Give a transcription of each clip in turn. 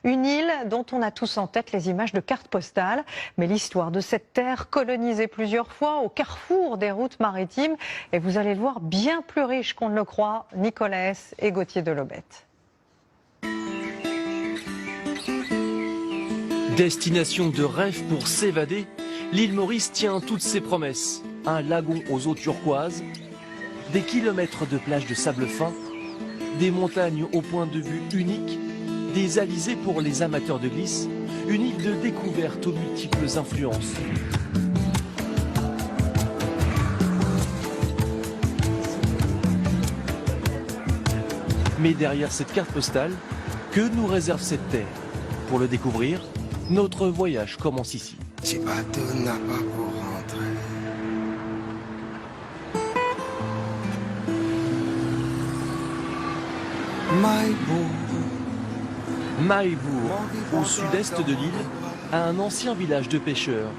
Une île dont on a tous en tête les images de cartes postales. Mais l'histoire de cette terre colonisée plusieurs fois au carrefour des routes maritimes est, vous allez le voir, bien plus riche qu'on ne le croit. Nicolas S. et Gauthier Delobette. Destination de rêve pour s'évader, l'île Maurice tient toutes ses promesses. Un lagon aux eaux turquoises, des kilomètres de plages de sable fin, des montagnes au point de vue unique, des alizés pour les amateurs de glisse, une île de découverte aux multiples influences. Mais derrière cette carte postale, que nous réserve cette terre? Pour le découvrir, notre voyage commence ici. Ce bateau n'a pas pour rentrer. Mahébourg, au sud-est de l'île, un ancien village de pêcheurs.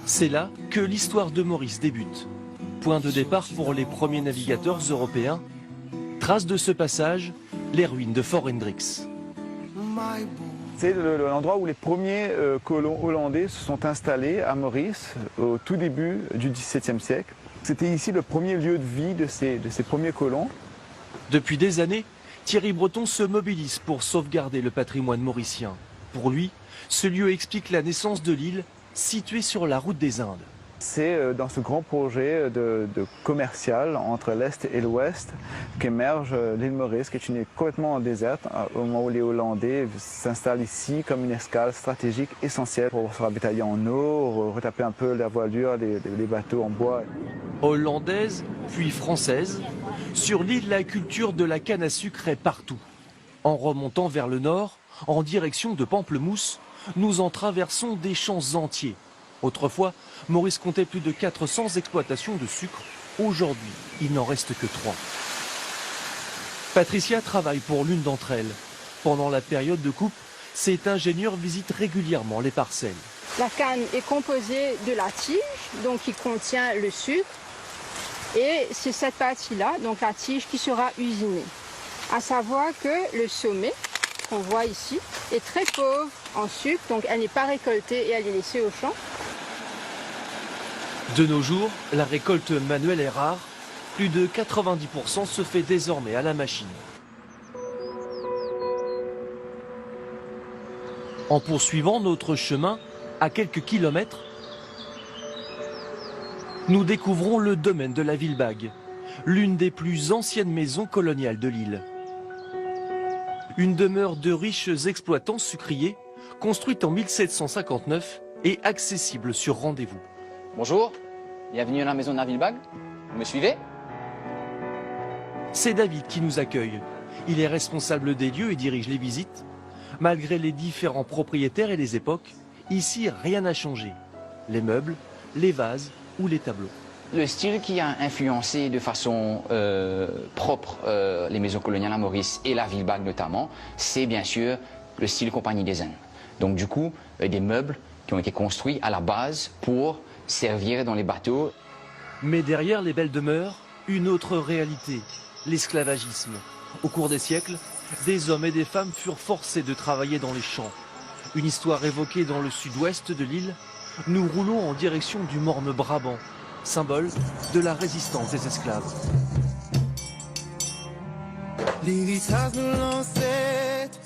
C'est là que l'histoire de Maurice débute. Point de départ pour les premiers navigateurs européens. Trace de ce passage, les ruines de Fort Hendricks. C'est l'endroit où les premiers colons hollandais se sont installés à Maurice au tout début du XVIIe siècle. C'était ici le premier lieu de vie de ces premiers colons. Depuis des années, Thierry Breton se mobilise pour sauvegarder le patrimoine mauricien. Pour lui, ce lieu explique la naissance de l'île, située sur la route des Indes. C'est dans ce grand projet de commercial entre l'Est et l'Ouest qu'émerge l'île Maurice, qui est une île complètement déserte, au moment où les Hollandais s'installent ici comme une escale stratégique essentielle pour se ravitailler en eau, retaper un peu la voilure, les bateaux en bois. Hollandaise, puis française, sur l'île, la culture de la canne à sucre est partout. En remontant vers le nord, en direction de Pamplemousse, nous en traversons des champs entiers. Autrefois, Maurice comptait plus de 400 exploitations de sucre. Aujourd'hui, il n'en reste que 3. Patricia travaille pour l'une d'entre elles. Pendant la période de coupe, cet ingénieur visite régulièrement les parcelles. La canne est composée de la tige, donc qui contient le sucre. Et c'est cette partie-là, donc la tige, qui sera usinée. À savoir que le sommet, qu'on voit ici, est très pauvre en sucre, donc elle n'est pas récoltée et elle est laissée au champ. De nos jours, la récolte manuelle est rare. Plus de 90% se fait désormais à la machine. En poursuivant notre chemin, à quelques kilomètres, nous découvrons le domaine de la Villebague, l'une des plus anciennes maisons coloniales de l'île. Une demeure de riches exploitants sucriers, construite en 1759 et accessible sur rendez-vous. Bonjour, bienvenue à la maison de la Villebague. Vous me suivez? C'est David qui nous accueille. Il est responsable des lieux et dirige les visites. Malgré les différents propriétaires et les époques, ici rien n'a changé. Les meubles, les vases ou les tableaux. Le style qui a influencé de façon propre les maisons coloniales à Maurice et la Villebague notamment, c'est bien sûr le style Compagnie des Indes. Donc du coup, des meubles qui ont été construits à la base pour servir dans les bateaux. Mais derrière les belles demeures, une autre réalité, l'esclavagisme. Au cours des siècles, des hommes et des femmes furent forcés de travailler dans les champs. Une histoire évoquée dans le sud-ouest de l'île. Nous roulons en direction du Morne-Brabant, symbole de la résistance des esclaves.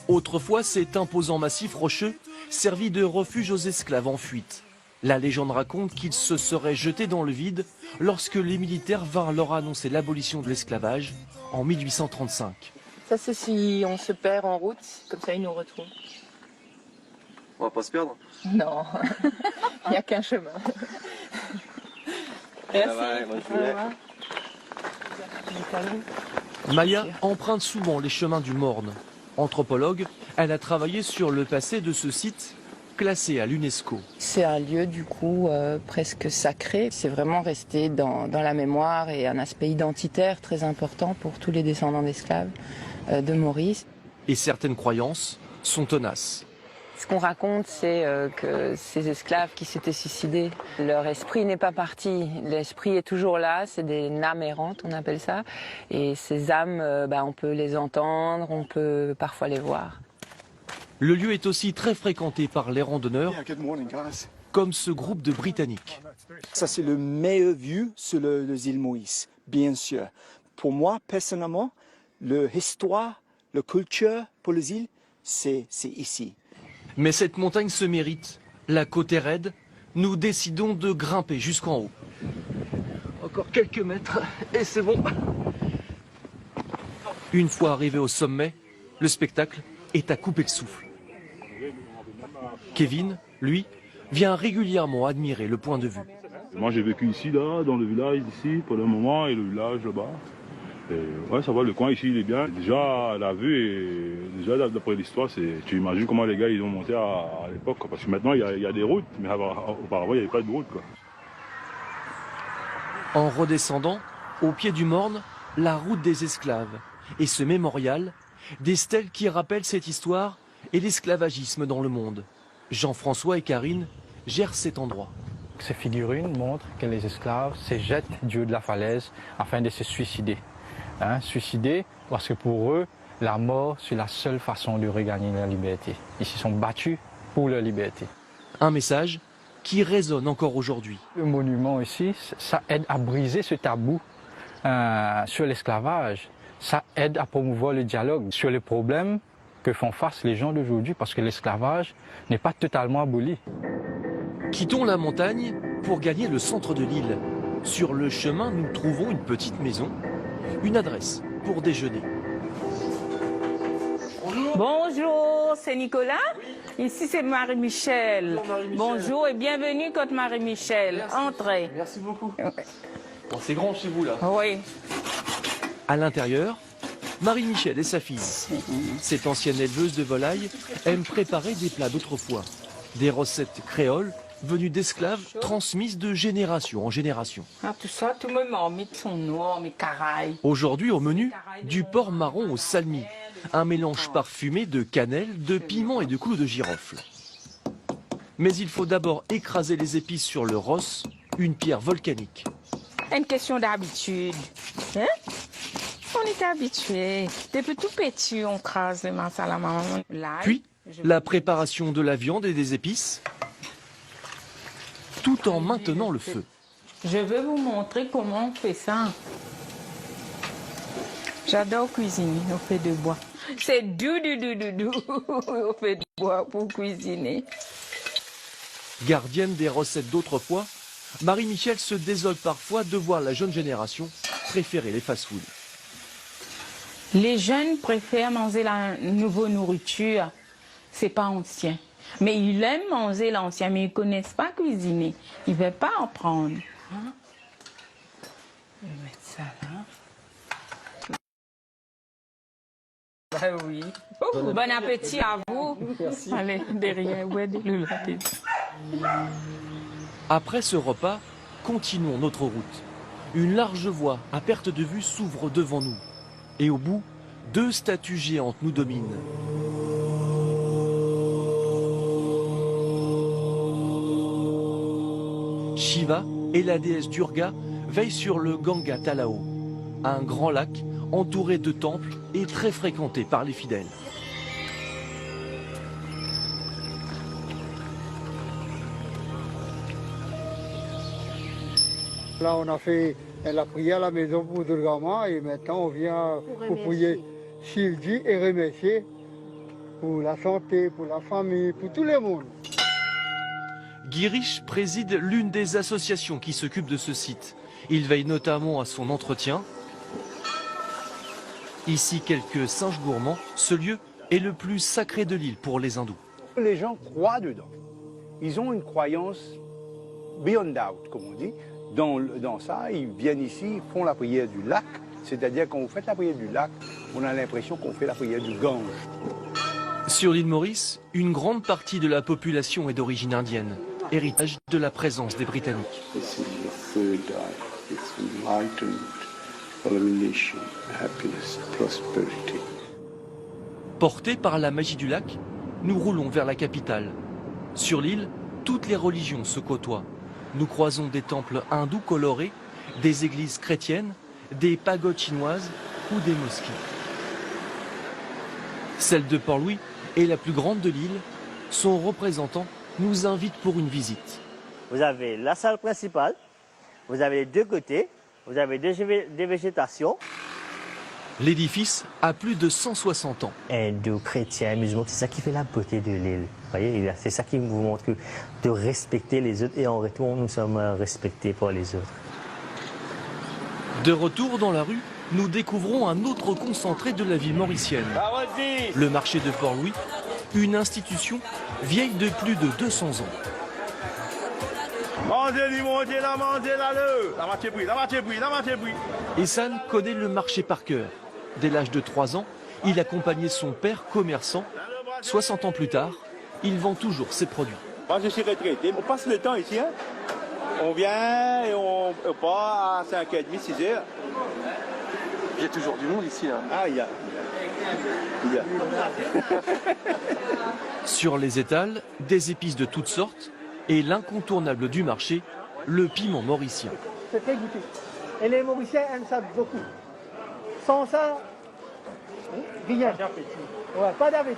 Autrefois, cet imposant massif rocheux servit de refuge aux esclaves en fuite. La légende raconte qu'ils se seraient jetés dans le vide lorsque les militaires vinrent leur annoncer l'abolition de l'esclavage en 1835. Ça, c'est si on se perd en route, comme ça ils nous retrouvent. On va pas se perdre? Non, il n'y a qu'un chemin. Merci. Maya emprunte souvent les chemins du Morne. Anthropologue, elle a travaillé sur le passé de ce site classé à l'UNESCO. C'est un lieu du coup presque sacré. C'est vraiment resté dans la mémoire et un aspect identitaire très important pour tous les descendants d'esclaves de Maurice. Et certaines croyances sont tenaces. Ce qu'on raconte, c'est que ces esclaves qui s'étaient suicidés, leur esprit n'est pas parti. L'esprit est toujours là, c'est des âmes errantes, on appelle ça. Et ces âmes, on peut les entendre, on peut parfois les voir. Le lieu est aussi très fréquenté par les randonneurs, comme ce groupe de Britanniques. Ça, c'est le meilleur vue sur les îles Maurice, bien sûr. Pour moi, personnellement, l'histoire, la culture pour les îles, c'est ici. Mais cette montagne se mérite. La côte est raide. Nous décidons de grimper jusqu'en haut. Encore quelques mètres et c'est bon. Une fois arrivé au sommet, le spectacle est à couper le souffle. Kevin, lui, vient régulièrement admirer le point de vue. Moi j'ai vécu ici, là, dans le village ici, pour le moment, et le village là-bas. Ouais, ça va, le coin ici il est bien. Déjà la vue, et déjà d'après l'histoire, tu imagines comment les gars ils ont monté à l'époque. Parce que maintenant il y a des routes, mais auparavant il n'y avait pas de route, quoi. En redescendant, au pied du Morne, la route des esclaves. Et ce mémorial, des stèles qui rappellent cette histoire et l'esclavagisme dans le monde. Jean-François et Karine gèrent cet endroit. Ces figurines montrent que les esclaves se jettent du haut de la falaise afin de se suicider. Suicider parce que pour eux, la mort, c'est la seule façon de regagner la liberté. Ils se sont battus pour leur liberté. Un message qui résonne encore aujourd'hui. Le monument ici, ça aide à briser ce tabou sur l'esclavage. Ça aide à promouvoir le dialogue sur les problèmes que font face les gens d'aujourd'hui parce que l'esclavage n'est pas totalement aboli. Quittons la montagne pour gagner le centre de l'île. Sur le chemin, nous trouvons une petite maison, une adresse pour déjeuner. Bonjour, c'est Nicolas. Ici, c'est Marie-Michel. Bonjour et bienvenue, Côte Marie-Michel. Entrez. Merci beaucoup. Bon, c'est grand chez vous, là. Oui. À l'intérieur, Marie-Michel et sa fille. Cette ancienne éleveuse de volailles aime préparer des plats d'autrefois. Des recettes créoles venues d'esclaves transmises de génération en génération. Tout ça, tout mes marmites sont noires, mes carailles. Aujourd'hui au menu, du porc marron au salmi. Un mélange parfumé de cannelle, de piment et de clous de girofle. Mais il faut d'abord écraser les épices sur le rosse, une pierre volcanique. Une question d'habitude. On est habitué. Depuis tout petit, on crase les masala maman. Puis, la préparation de la viande et des épices, tout en maintenant le feu. Je vais vous montrer comment on fait ça. J'adore cuisiner au feu de bois. C'est doux au feu de bois pour cuisiner. Gardienne des recettes d'autrefois, Marie-Michel se désole parfois de voir la jeune génération préférer les fast-foods. Les jeunes préfèrent manger la nouvelle nourriture. C'est pas ancien. Mais ils aiment manger l'ancien, mais ils ne connaissent pas cuisiner. Ils ne veulent pas en prendre. Je vais mettre ça là. Ben oui. Bon appétit à vous. Merci. Allez, derrière, ouais, le l'appétit. Après ce repas, continuons notre route. Une large voie à perte de vue s'ouvre devant nous. Et au bout, 2 statues géantes nous dominent. Shiva et la déesse Durga veillent sur le Ganga Talao, un grand lac entouré de temples et très fréquenté par les fidèles. Là, on a fait la prière à la maison pour Durgama et maintenant on vient pour prier Shivji et remercier pour la santé, pour la famille, pour tout le monde. Girish préside l'une des associations qui s'occupent de ce site. Il veille notamment à son entretien. Ici, quelques singes gourmands, ce lieu est le plus sacré de l'île pour les hindous. Les gens croient dedans. Ils ont une croyance beyond doubt, comme on dit. Dans ça, ils viennent ici, ils font la prière du lac. C'est-à-dire quand vous faites la prière du lac, on a l'impression qu'on fait la prière du Gange. Sur l'île Maurice, une grande partie de la population est d'origine indienne, héritage de la présence des Britanniques. Portés par la magie du lac, nous roulons vers la capitale. Sur l'île, toutes les religions se côtoient. Nous croisons des temples hindous colorés, des églises chrétiennes, des pagodes chinoises ou des mosquées. Celle de Port-Louis est la plus grande de l'île. Son représentant nous invite pour une visite. Vous avez la salle principale, vous avez les deux côtés, vous avez des végétations. L'édifice a plus de 160 ans. Hindous, chrétiens, musulmans, c'est ça qui fait la beauté de l'île. Vous voyez, c'est ça qui vous montre que de respecter les autres et en retour, nous sommes respectés par les autres. De retour dans la rue, nous découvrons un autre concentré de la vie mauricienne. Le marché de Port-Louis, une institution vieille de plus de 200 ans. Essan connaît le marché par cœur. Dès l'âge de 3 ans, il accompagnait son père commerçant. 60 ans plus tard, il vend toujours ses produits. Moi, je suis retraité. On passe le temps ici. Hein. On vient et on part à 5h30, 6h. Il y a toujours du monde ici. Là. Ah, il y a. Sur les étals, des épices de toutes sortes et l'incontournable du marché, le piment mauricien. C'est très goûté. Et les Mauriciens aiment ça beaucoup. Sans ça, rien. Ouais, pas d'appétit.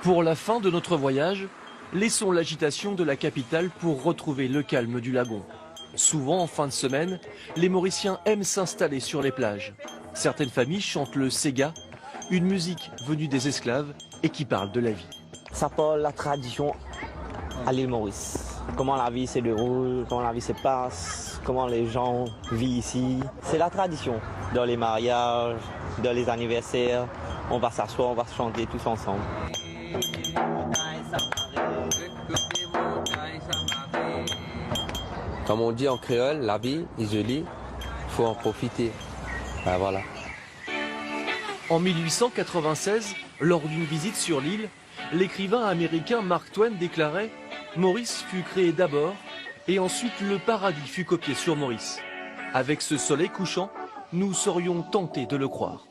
Pour la fin de notre voyage, laissons l'agitation de la capitale pour retrouver le calme du lagon. Souvent, en fin de semaine, les Mauriciens aiment s'installer sur les plages. Certaines familles chantent le Sega, une musique venue des esclaves et qui parle de la vie. Ça parle de la tradition à l'île Maurice. Comment la vie se déroule, comment la vie se passe, comment les gens vivent ici. C'est la tradition. Dans les mariages, dans les anniversaires, on va s'asseoir, on va chanter tous ensemble. Comme on dit en créole, la vie est jolie, il faut en profiter. Ben voilà. En 1896, lors d'une visite sur l'île, l'écrivain américain Mark Twain déclarait « Maurice fut créé d'abord et ensuite le paradis fut copié sur Maurice. Avec ce soleil couchant, nous serions tentés de le croire. »